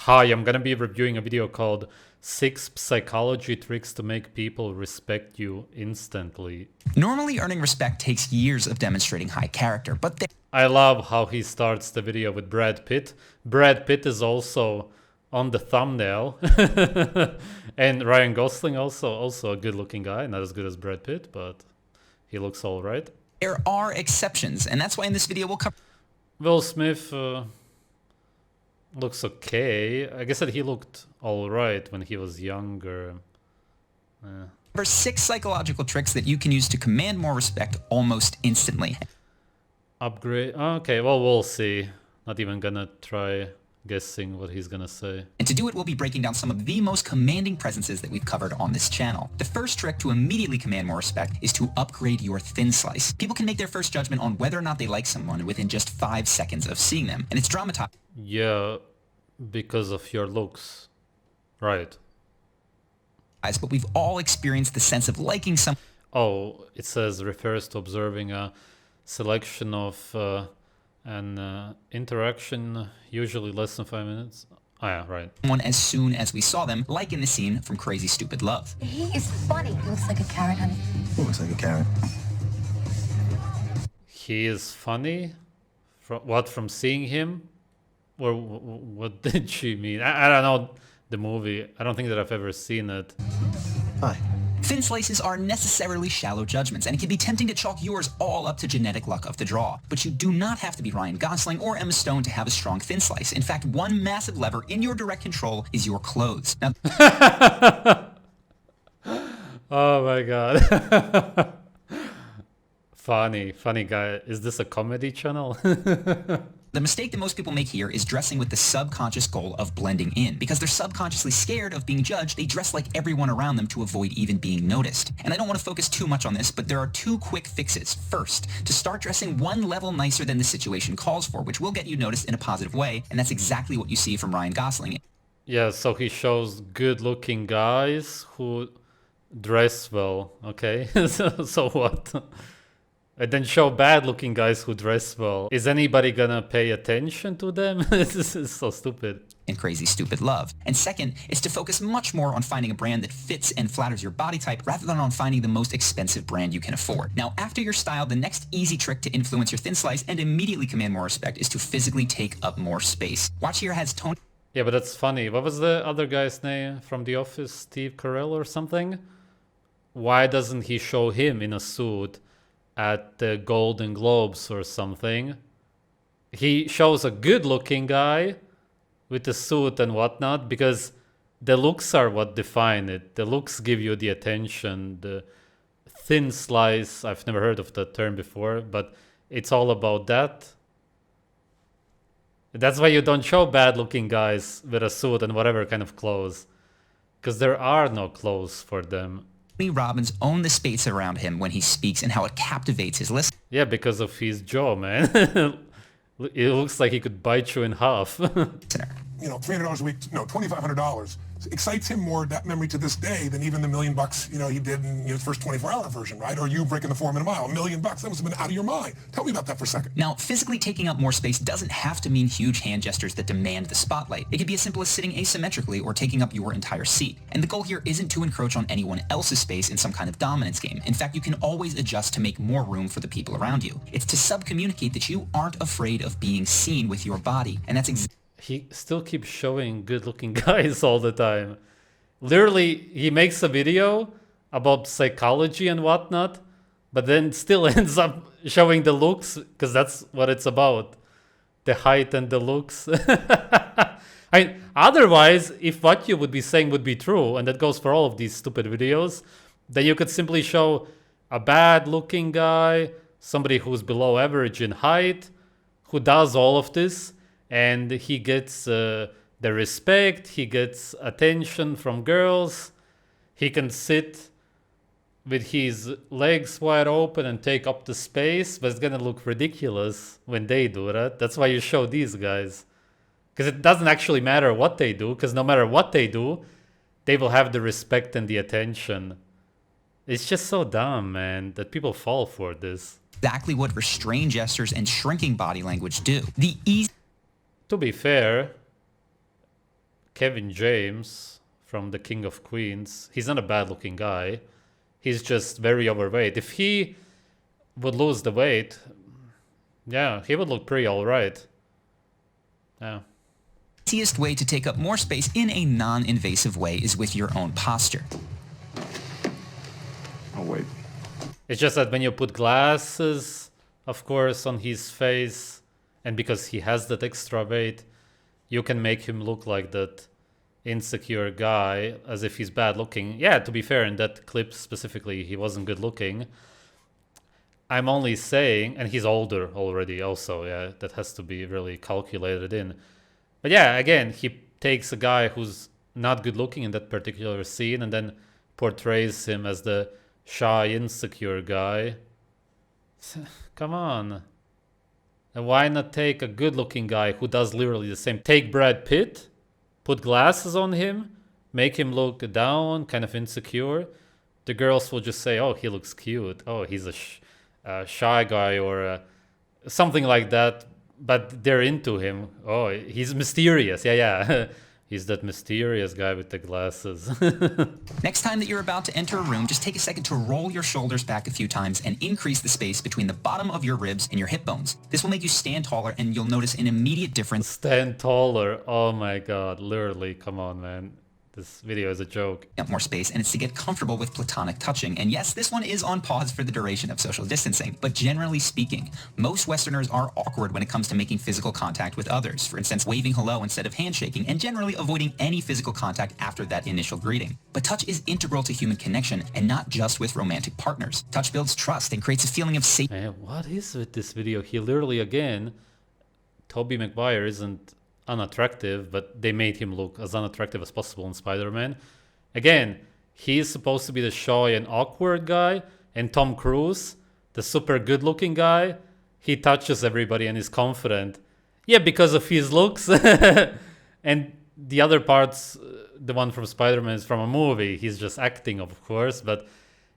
Hi, I'm gonna be reviewing a video called 6 Psychology Tricks to Make People Respect You Instantly. Normally, earning respect takes years of demonstrating high character, but I love how he starts the video with Brad Pitt. Brad Pitt is also on the thumbnail. And Ryan Gosling also a good-looking guy. Not as good as Brad Pitt, but he looks all right. there are exceptions, and that's why in this video we'll cover Will Smith looks okay. I guess that he looked all right when he was younger. 6 psychological tricks that you can use to command more respect almost instantly. Upgrade. Okay, well, we'll see. Not even gonna try guessing what he's gonna say. And to do it, we'll be breaking down some of the most commanding presences that we've covered on this channel. The first trick to immediately command more respect is to upgrade your thin slice. People can make their first judgment on whether or not they like someone within just 5 seconds of seeing them, and it's dramatized. Yeah, because of your looks. Right. But we've all experienced the sense of liking someone. Oh, it says refers to observing a selection of an interaction, usually less than 5 minutes. Oh yeah, right. As soon as we saw them, like in the scene from Crazy Stupid Love. He is funny. He looks like a carrot, honey. He looks like a carrot. He is funny? From seeing him? Or what did she mean? I don't know the movie. I don't think that I've ever seen it. Hi. Thin slices are necessarily shallow judgments, and it can be tempting to chalk yours all up to genetic luck of the draw. But you do not have to be Ryan Gosling or Emma Stone to have a strong thin slice. In fact, one massive lever in your direct control is your clothes. Now, Oh my god. Funny guy. Is this a comedy channel? the mistake that most people make here is dressing with the subconscious goal of blending in. Because they're subconsciously scared of being judged, they dress like everyone around them to avoid even being noticed. And I don't want to focus too much on this, but there are 2 quick fixes. First, to start dressing one level nicer than the situation calls for, which will get you noticed in a positive way, and that's exactly what you see from Ryan Gosling. Yeah, so he shows good-looking guys who dress well, okay? So what? And then show bad-looking guys who dress well. Is anybody gonna pay attention to them? This is so stupid. In Crazy Stupid Love. And second is to focus much more on finding a brand that fits and flatters your body type rather than on finding the most expensive brand you can afford. Now, after you're styled, the next easy trick to influence your thin slice and immediately command more respect is to physically take up more space. Watch here has Tony. Yeah, but that's funny. What was the other guy's name from The Office? Steve Carell or something? Why doesn't he show him in a suit at the Golden Globes or something? He shows a good-looking guy with a suit and whatnot because the looks are what define it. The looks give you the attention. The thin slice, I've never heard of that term before, but it's all about that. That's why you don't show bad-looking guys with a suit and whatever kind of clothes, because there are no clothes for them. Robbins own the space around him when he speaks and how it captivates his listeners. Yeah, because of his jaw, man. It looks like he could bite you in half. You know, $300 a week, no, $2,500 excites him more, that memory to this day, than even the $1 million, you know, he did in his first 24-hour version, right? Or you breaking the 4-minute mile, $1 million, that must have been out of your mind. Tell me about that for a second. Now, physically taking up more space doesn't have to mean huge hand gestures that demand the spotlight. It can be as simple as sitting asymmetrically or taking up your entire seat. And the goal here isn't to encroach on anyone else's space in some kind of dominance game. In fact, you can always adjust to make more room for the people around you. It's to subcommunicate that you aren't afraid of being seen with your body. And that's He still keeps showing good-looking guys all the time. Literally, he makes a video about psychology and whatnot, but then still ends up showing the looks, because that's what it's about. The height and the looks. Otherwise, if what you would be saying would be true, and that goes for all of these stupid videos, then you could simply show a bad-looking guy, somebody who's below average in height, who does all of this, and he gets the respect, he gets attention from girls, he can sit with his legs wide open and take up the space, but it's gonna look ridiculous when they do that. That's why you show these guys. Because it doesn't actually matter what they do, because no matter what they do, they will have the respect and the attention. It's just so dumb, man, that people fall for this. exactly what restrained gestures and shrinking body language do. The easy To be fair, Kevin James from The King of Queens. He's not a bad looking guy. He's just very overweight. If he would lose the weight, yeah, he would look pretty alright. Yeah. The easiest way to take up more space in a non-invasive way is with your own posture. Oh, wait. It's just that when you put glasses, of course, on his face, and because he has that extra weight, you can make him look like that insecure guy, as if he's bad looking. Yeah, to be fair, in that clip specifically, he wasn't good looking. I'm only saying, and he's older already also, yeah, that has to be really calculated in. But yeah, again, he takes a guy who's not good looking in that particular scene and then portrays him as the shy, insecure guy. Come on. And why not take a good looking guy who does literally the same? Take Brad Pitt, put glasses on him, make him look down, kind of insecure. The girls will just say, oh, he looks cute. Oh, he's a shy guy or something like that. But they're into him. Oh, he's mysterious. Yeah. He's that mysterious guy with the glasses. Next time that you're about to enter a room, just take a second to roll your shoulders back a few times and increase the space between the bottom of your ribs and your hip bones. This will make you stand taller and you'll notice an immediate difference. Stand taller. Oh my god. Literally, come on, man. This video is a joke. More space, and it's to get comfortable with platonic touching. And yes, this one is on pause for the duration of social distancing, but generally speaking, most Westerners are awkward when it comes to making physical contact with others. For instance, waving hello instead of handshaking, and generally avoiding any physical contact after that initial greeting. But touch is integral to human connection, and not just with romantic partners. Touch builds trust and creates a feeling of safety. Man, what is with this video? He literally, again, Tobey Maguire isn't unattractive, but they made him look as unattractive as possible in Spider-Man. Again, he's supposed to be the shy and awkward guy, and Tom Cruise, the super good-looking guy, he touches everybody and is confident. Yeah, because of his looks. And the other parts, the one from Spider-Man is from a movie. He's just acting, of course. But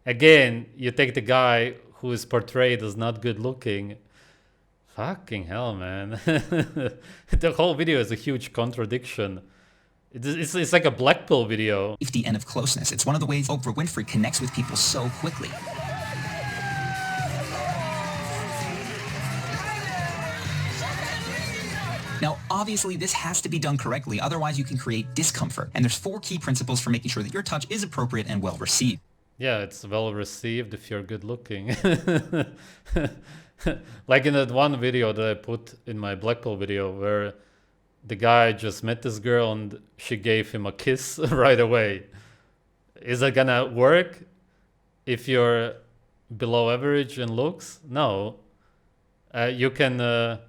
again, you take the guy who is portrayed as not good-looking. Fucking hell, man. The whole video is a huge contradiction. It's like a black pill video. Safety and of closeness. It's one of the ways Oprah Winfrey connects with people so quickly. Now, obviously, this has to be done correctly, otherwise you can create discomfort. And there's 4 key principles for making sure that your touch is appropriate and well received. Yeah, it's well received if you're good looking. Like in that one video that I put in my Blackpool video where the guy just met this girl and she gave him a kiss right away. Is that gonna work if you're below average in looks? No. You can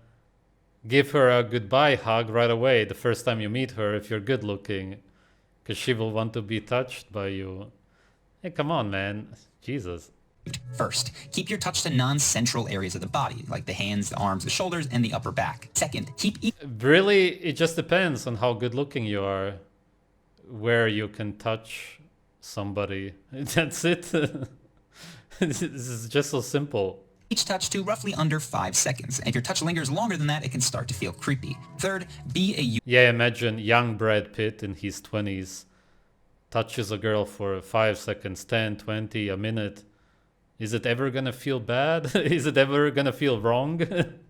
give her a goodbye hug right away the first time you meet her if you're good looking, because she will want to be touched by you. Hey, come on, man. Jesus. First, keep your touch to non-central areas of the body, like the hands, the arms, the shoulders, and the upper back. Second, Really, it just depends on how good looking you are, where you can touch somebody. That's it. This is just so simple. each touch to roughly under 5 seconds. And if your touch lingers longer than that, it can start to feel creepy. Third, be a... Yeah, imagine young Brad Pitt in his 20s touches a girl for 5 seconds, 10, 20, a minute. Is it ever gonna feel bad? Is it ever gonna feel wrong?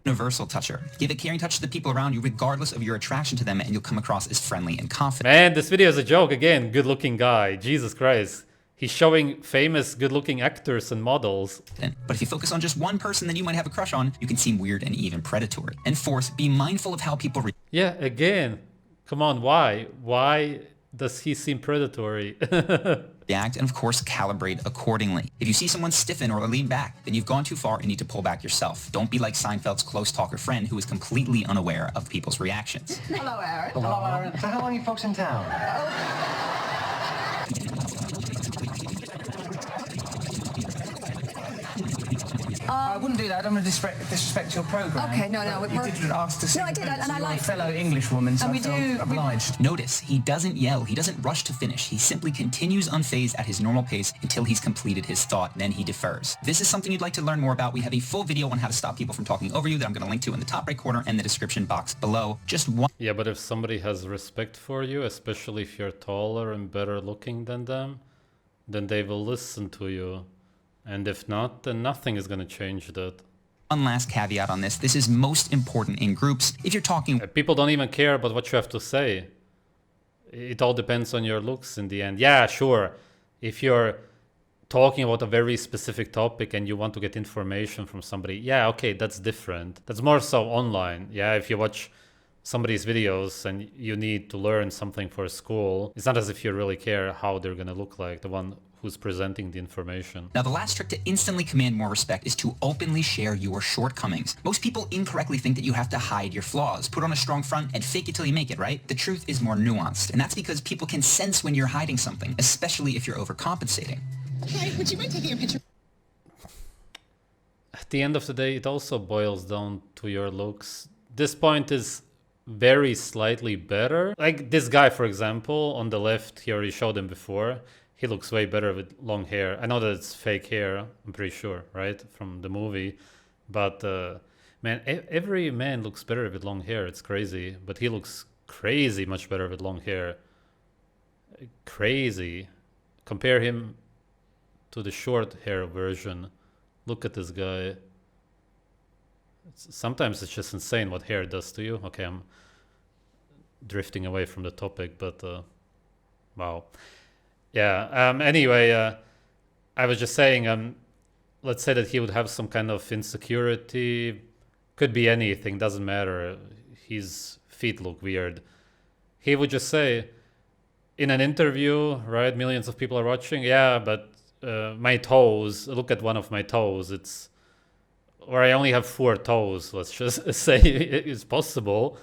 Universal toucher. Give a caring touch to the people around you regardless of your attraction to them, and you'll come across as friendly and confident. Man, this video is a joke. Again, good-looking guy. Jesus Christ. He's showing famous good-looking actors and models. But if you focus on just one person that you might have a crush on, you can seem weird and even predatory. And fourth, be mindful of how people Yeah, again. Come on, why? Why does he seem predatory? react, and of course calibrate accordingly. If you see someone stiffen or lean back, then you've gone too far and need to pull back yourself. Don't be like Seinfeld's close talker friend who is completely unaware of people's reactions. Hello, Aaron. Hello, Aaron. So how long are you folks in town? I wouldn't do that. I don't want to disrespect your program. Okay, no. You did ask to see. No, I did, and I you're a liked it. fellow English woman, so And I we felt do- obliged. Notice, he doesn't yell, he doesn't rush to finish, he simply continues unfazed at his normal pace until he's completed his thought, then he defers. If this is something you'd like to learn more about, we have a full video on how to stop people from talking over you that I'm going to link to in the top right corner and the description box below. Just one. Yeah, but if somebody has respect for you, especially if you're taller and better looking than them, then they will listen to you. And if not, then nothing is going to change that. One last caveat on this. This is most important in groups. If you're talking... People don't even care about what you have to say. It all depends on your looks in the end. Yeah, sure. If you're talking about a very specific topic and you want to get information from somebody, yeah, okay, that's different. That's more so online. Yeah, if you watch somebody's videos and you need to learn something for school, it's not as if you really care how they're going to look like, the one who's presenting the information. Now, the last trick to instantly command more respect is to openly share your shortcomings. Most people incorrectly think that you have to hide your flaws, put on a strong front, and fake it till you make it, right? The truth is more nuanced, and that's because people can sense when you're hiding something, especially if you're overcompensating. Hey, would you mind taking a picture? At the end of the day, it also boils down to your looks. This point is very slightly better. Like this guy, for example, on the left, he already showed him before. He looks way better with long hair. I know that it's fake hair, I'm pretty sure, right? From the movie. But, man, every man looks better with long hair. It's crazy. But he looks crazy much better with long hair. Crazy. Compare him to the short hair version. Look at this guy. Sometimes it's just insane what hair does to you. Okay, I'm drifting away from the topic, but wow. Yeah, anyway, I was just saying, let's say that he would have some kind of insecurity. Could be anything, doesn't matter. His feet look weird. He would just say, in an interview, right, millions of people are watching, yeah, but my toes, look at one of my toes, it's, or I only have 4 toes, let's just say it's possible.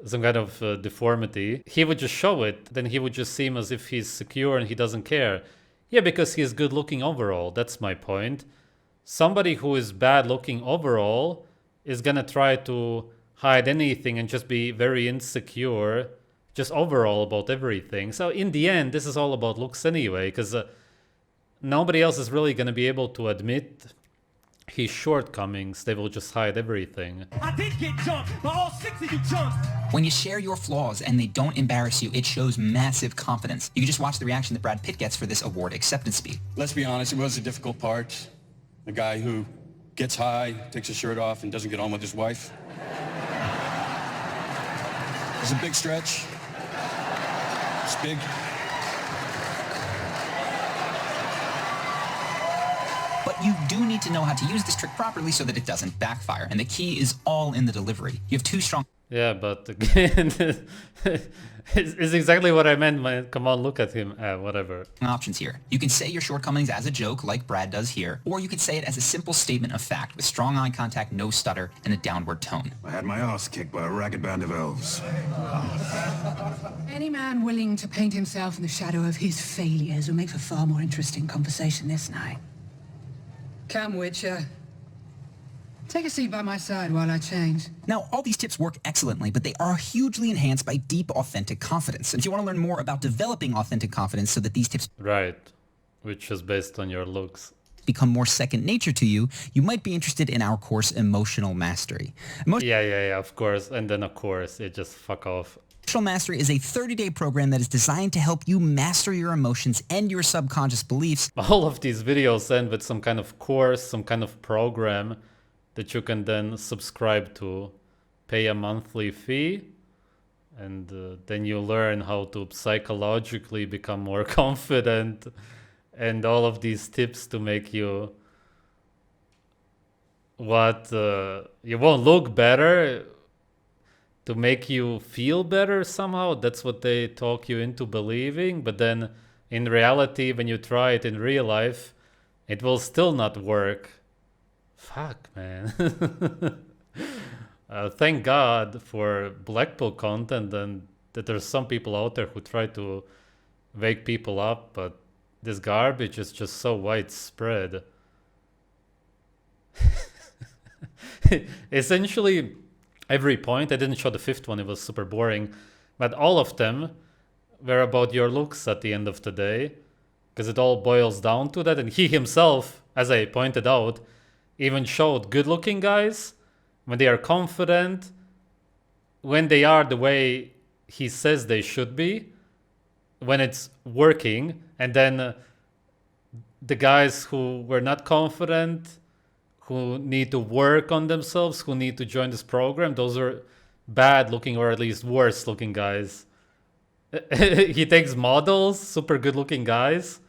Some kind of deformity. He would just show it, then he would just seem as if he's secure and he doesn't care. Yeah, because he's good looking overall, that's my point. Somebody who is bad looking overall is gonna try to hide anything and just be very insecure, just overall about everything. So in the end, this is all about looks anyway, because nobody else is really gonna be able to admit his shortcomings. They will just hide everything. I did get jumped by all 6 of you chumps. When you share your flaws and they don't embarrass you, it shows massive confidence. You can just watch the reaction that Brad Pitt gets for this award acceptance speech. Let's be honest, it was a difficult part. The guy who gets high, takes his shirt off, and doesn't get on with his wife. It's a big stretch. It's big. But you do need to know how to use this trick properly so that it doesn't backfire. And the key is all in the delivery. You have 2 strong... Yeah, but again, it's exactly what I meant. Man. Come on, look at him. Whatever. Options here. You can say your shortcomings as a joke, like Brad does here, or you can say it as a simple statement of fact with strong eye contact, no stutter, and a downward tone. I had my ass kicked by a ragged band of elves. Any man willing to paint himself in the shadow of his failures will make for far more interesting conversation this night. Come, Witcher. Take a seat by my side while I change. Now, all these tips work excellently, but they are hugely enhanced by deep, authentic confidence. And if you want to learn more about developing authentic confidence so that these tips... Right, which is based on your looks. ...become more second nature to you, you might be interested in our course, Emotional Mastery. Yeah, of course. And then, of course, it just fuck off. Emotional Mastery is a 30-day program that is designed to help you master your emotions and your subconscious beliefs. All of these videos end with some kind of course, some kind of program that you can then subscribe to, pay a monthly fee, and then you learn how to psychologically become more confident, and all of these tips to make you you won't look better, to make you feel better somehow. That's what they talk you into believing, but then in reality, when you try it in real life, it will still not work. Fuck, man. Thank God for Blackpool content and that there's some people out there who try to wake people up, but this garbage is just so widespread. Essentially, every point, I didn't show the fifth one, it was super boring, but all of them were about your looks at the end of the day, because it all boils down to that. And he himself, as I pointed out, even showed good-looking guys when they are confident, when they are the way he says they should be, when it's working, and then the guys who were not confident, who need to work on themselves, who need to join this program, those are bad looking, or at least worse looking guys. He takes models, super good looking guys,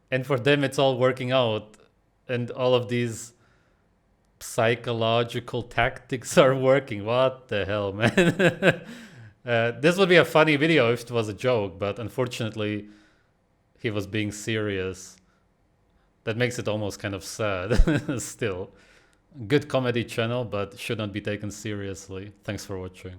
and for them it's all working out, and all of these psychological tactics are working. What the hell, man? This would be a funny video if it was a joke, but unfortunately he was being serious. That makes it almost kind of sad. Still, good comedy channel, but should not be taken seriously. Thanks for watching.